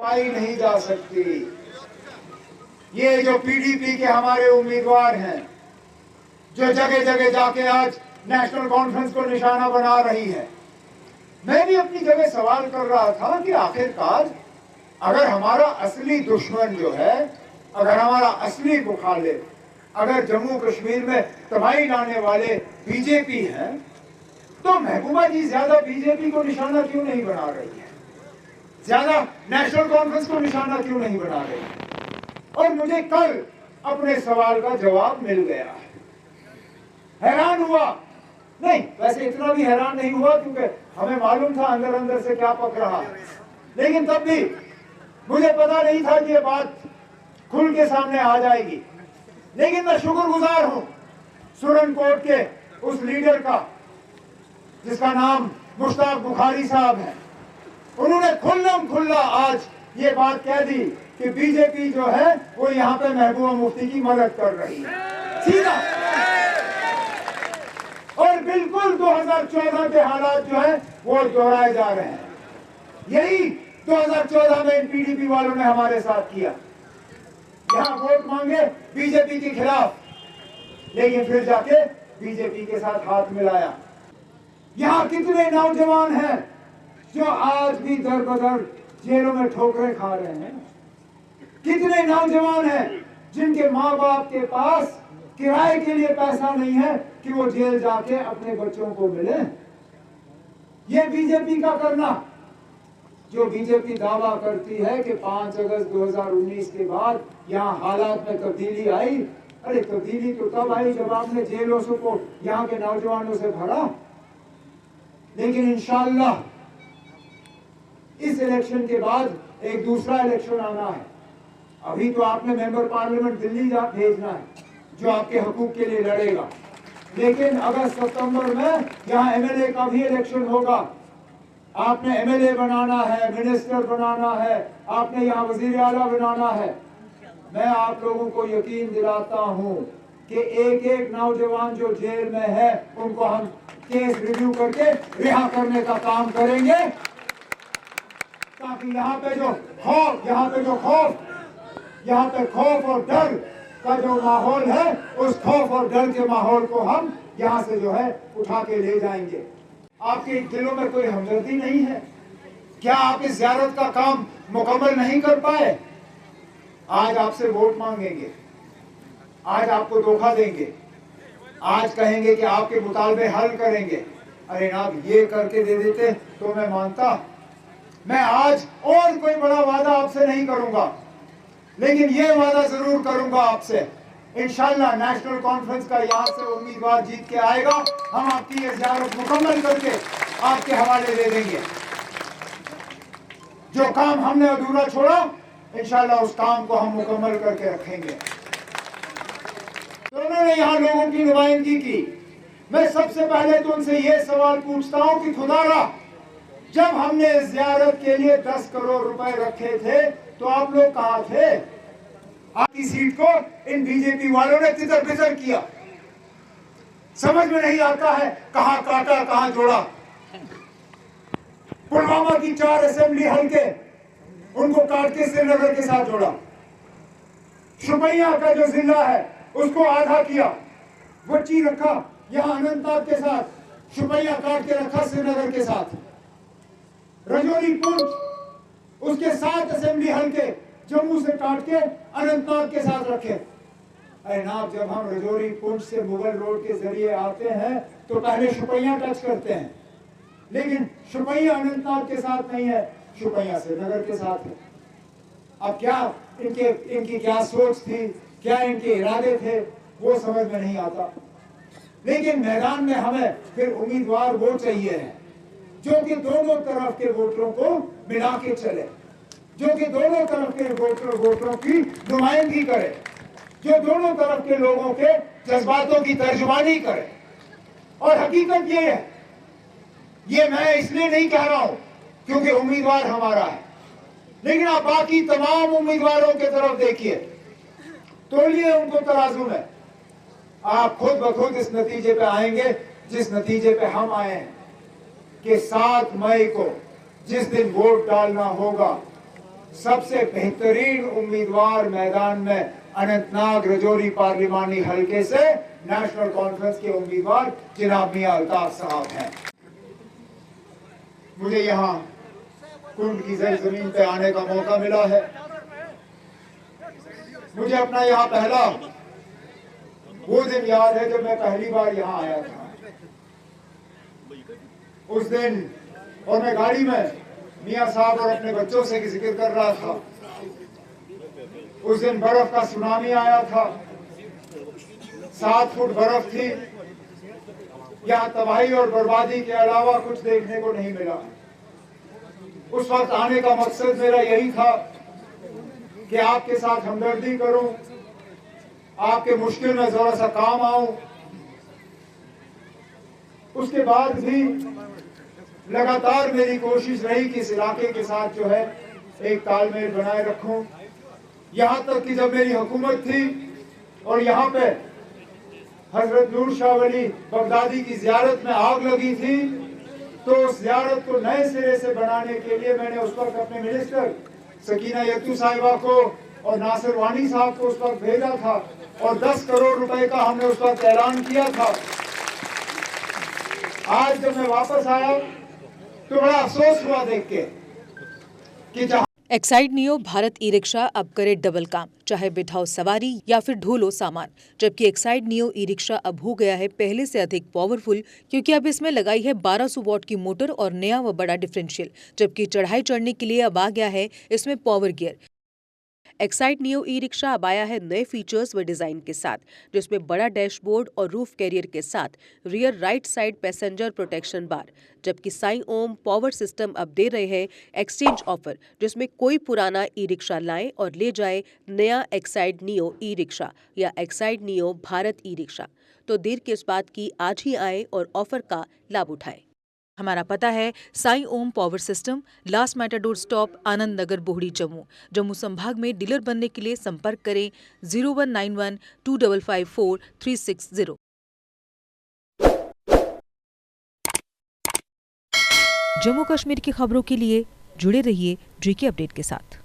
पाई नहीं जा सकती। ये जो पीडीपी के हमारे उम्मीदवार हैं, जो जगह जगह जाके आज नेशनल कॉन्फ्रेंस को निशाना बना रही है, मैं भी अपनी जगह सवाल कर रहा था कि आखिरकार अगर हमारा असली दुश्मन जो है, अगर हमारा असली मुखालिफ, अगर जम्मू कश्मीर में तबाही लाने वाले बीजेपी हैं, तो महबूबा जी ज्यादा बीजेपी को निशाना क्यों नहीं बना रही है, ज्यादा नेशनल कॉन्फ्रेंस को निशाना क्यों नहीं बना रही है? और मुझे कल अपने सवाल का जवाब मिल गया है। हैरान हुआ नहीं, वैसे इतना भी हैरान नहीं हुआ क्योंकि हमें मालूम था अंदर अंदर से क्या पक रहा है, लेकिन तब भी मुझे पता नहीं था कि ये बात खुल के सामने आ जाएगी। लेकिन मैं शुक्रगुजार हूं सुरनकोट के उस लीडर का जिसका नाम मुश्ताक बुखारी साहब है। उन्होंने खुल्लम खुल्ला आज ये बात कह दी कि बीजेपी जो है वो यहाँ पे महबूबा मुफ्ती की मदद कर रही है, सीधा। और बिल्कुल 2014 के हालात जो है वो दोहराए जा रहे हैं। यही 2014 में इन पीडीपी वालों ने हमारे साथ किया, यहाँ वोट मांगे बीजेपी के खिलाफ, लेकिन फिर जाके बीजेपी के साथ हाथ मिलाया। यहाँ कितने नौजवान हैं जो आज भी दर बदर जेलों में ठोकरें खा रहे हैं? कितने नौजवान हैं जिनके माँ बाप के पास किराए के लिए पैसा नहीं है कि वो जेल जाके अपने बच्चों को मिले? ये बीजेपी का करना, जो बीजेपी दावा करती है कि 5 अगस्त 2019 के बाद यहाँ हालात में तब्दीली आई। अरे तब्दीली तो तब आई जब आपने जेलों से को यहाँ के नौजवानों से भरा। लेकिन इंशाअल्लाह इस इलेक्शन के बाद एक दूसरा इलेक्शन आना है। अभी तो आपने मेंबर पार्लियामेंट दिल्ली भेजना है जो आपके हकूक के लिए लड़ेगा, लेकिन अगस्त सितंबर में यहाँ एमएलए का भी इलेक्शन होगा। आपने एमएलए बनाना है, मिनिस्टर बनाना है, आपने यहाँ वजीर आला बनाना है। मैं आप लोगों को यकीन दिलाता हूँ कि एक एक नौजवान जो जेल में है उनको हम केस रिव्यू करके रिहा करने का काम करेंगे, ताकि यहाँ पे जो खौफ और डर का जो माहौल है, उस खौफ और डर के माहौल को हम यहाँ से जो है उठा के ले जाएंगे। आपके दिलों में कोई हमदर्दी नहीं है क्या? आप इस ज़ियारत का काम मुकम्मल नहीं कर पाए? आज आपसे वोट मांगेंगे, आज आपको धोखा देंगे, आज कहेंगे कि आपके मुतालबे हल करेंगे। अरे ना, ये करके दे देते तो मैं मानता। मैं आज और कोई बड़ा वादा आपसे नहीं करूंगा, लेकिन ये वादा जरूर करूंगा आपसे, इंशाल्लाह नेशनल कॉन्फ्रेंस का यहाँ से उम्मीदवार जीत के आएगा, हम आपकी ये ज़ियारत मुकम्मल करके आपके हवाले दे देंगे। जो काम हमने अधूरा छोड़ा, इंशाल्लाह उस काम को हम मुकम्मल करके रखेंगे। तो उन्होंने यहाँ लोगों की नुमाइंदगी की। मैं सबसे पहले तो उनसे ये सवाल पूछता हूँ कि खुदारा, जब हमने इस ज़ियारत के लिए 10 करोड़ रुपए रखे थे तो आप लोग कहाँ थे? आपकी सीट को इन बीजेपी वालों ने तितर बितर किया। समझ में नहीं आता है कहाँ काटा कहाँ जोड़ा। पुलवामा की 4 असेंबली हल्के, उनको काट के श्रीनगर के साथ जोड़ा। शुपैया का जो जिला है उसको आधा किया, वच्ची रखा यहाँ अनंतनाग के साथ, शुपैया काट के रखा श्रीनगर के साथ। रजौरी पुंछ, उसके 7 असेंबली हल्के जम्मू से काट के अनंतनाग के साथ रखे। अरे ना, जब हम रजौरी पुंछ से मुगल रोड के जरिए आते हैं तो पहले शुपैया टच करते हैं, लेकिन शुपैया अनंतनाग के साथ नहीं है, शुपैया श्रीनगर के साथ है। अब क्या इनकी क्या सोच थी, क्या इनके इरादे थे, वो समझ में नहीं आता। लेकिन मैदान में हमें फिर उम्मीदवार वो चाहिए है जो कि दोनों तरफ के वोटरों को मिला के चले, जो कि दोनों तरफ के वोटरों की नुमाइंदगी करे, जो दोनों तरफ के लोगों के जज्बातों की तर्जुमानी करे। और हकीकत ये है, ये मैं इसलिए नहीं कह रहा हूं क्योंकि उम्मीदवार हमारा है, लेकिन आप बाकी तमाम उम्मीदवारों की तरफ देखिए, तोलिए उनको तराजू में, आप खुद ब खुद इस नतीजे पे आएंगे जिस नतीजे पे हम आए हैं कि 7 मई को जिस दिन वोट डालना होगा सबसे बेहतरीन उम्मीदवार मैदान में अनंतनाग रजौरी पार्लिमानी हलके से नेशनल कॉन्फ्रेंस के उम्मीदवार जनाब मियां अल्ताफ साहब हैं। मुझे यहाँ कुंड की जमीन पे आने का मौका मिला है। मुझे अपना यहाँ पहला वो दिन याद है जब मैं पहली बार यहाँ आया था। उस दिन और मैं गाड़ी में मियां साहब और अपने बच्चों से जिक्र कर रहा था। उस दिन बर्फ का सुनामी आया था, 7 फुट बर्फ थी। यहाँ तबाही और बर्बादी के अलावा कुछ देखने को नहीं मिला। उस वक्त आने का मकसद मेरा यही था कि आपके साथ हमदर्दी करूं, आपके मुश्किल में जरा सा काम आऊं। उसके बाद भी लगातार मेरी कोशिश रही कि इस इलाके के साथ जो है एक तालमेल बनाए रखूं। यहाँ तक कि जब मेरी हुकूमत थी और यहाँ पे हजरत नूर शाह वली बगदादी की जियारत में आग लगी थी, तो उस जियारत को नए सिरे से बनाने के लिए मैंने उस वक्त अपने मिनिस्टर सकीना यत्तू साहिबा को और नासिर वानी साहब को उस वक्त भेजा था और 10 करोड़ रुपए का हमने उस वक्त ऐलान किया था। आज जब मैं वापस आया तो बड़ा अफसोस हुआ देख के कि जहां Exide neo Bharat e rickshaw अब करे डबल काम, चाहे बिठाओ सवारी या फिर ढोलो सामान। जबकि एक्साइड नियो ई रिक्शा अब हो गया है पहले से अधिक पावरफुल, क्योंकि अब इसमें लगाई है 1200 वॉट की मोटर और नया व बड़ा डिफरेंशियल। जबकि चढ़ाई चढ़ने के लिए अब आ गया है इसमें power gear. Exide neo e rickshaw अब आया है नए फीचर्स व डिजाइन के साथ, जिसमें बड़ा डैशबोर्ड और रूफ कैरियर के साथ rear right side passenger protection bar. जबकि साई ओम पावर सिस्टम अब दे रहे हैं एक्सचेंज ऑफर, जिसमें कोई पुराना ई रिक्शा लाए और ले जाए नया एक्साइड नियो ई रिक्शा या Exide neo Bharat e rickshaw. तो देर किस बात की, आज ही आए और ऑफर का लाभ उठाए। हमारा पता है Sai Om power system, last matador stop, Anand Nagar, Bohri, Jammu. Jammu संभाग में डीलर बनने के लिए संपर्क करें 0191 2554 360। जम्मू कश्मीर की खबरों के लिए जुड़े रहिए जीके अपडेट के साथ।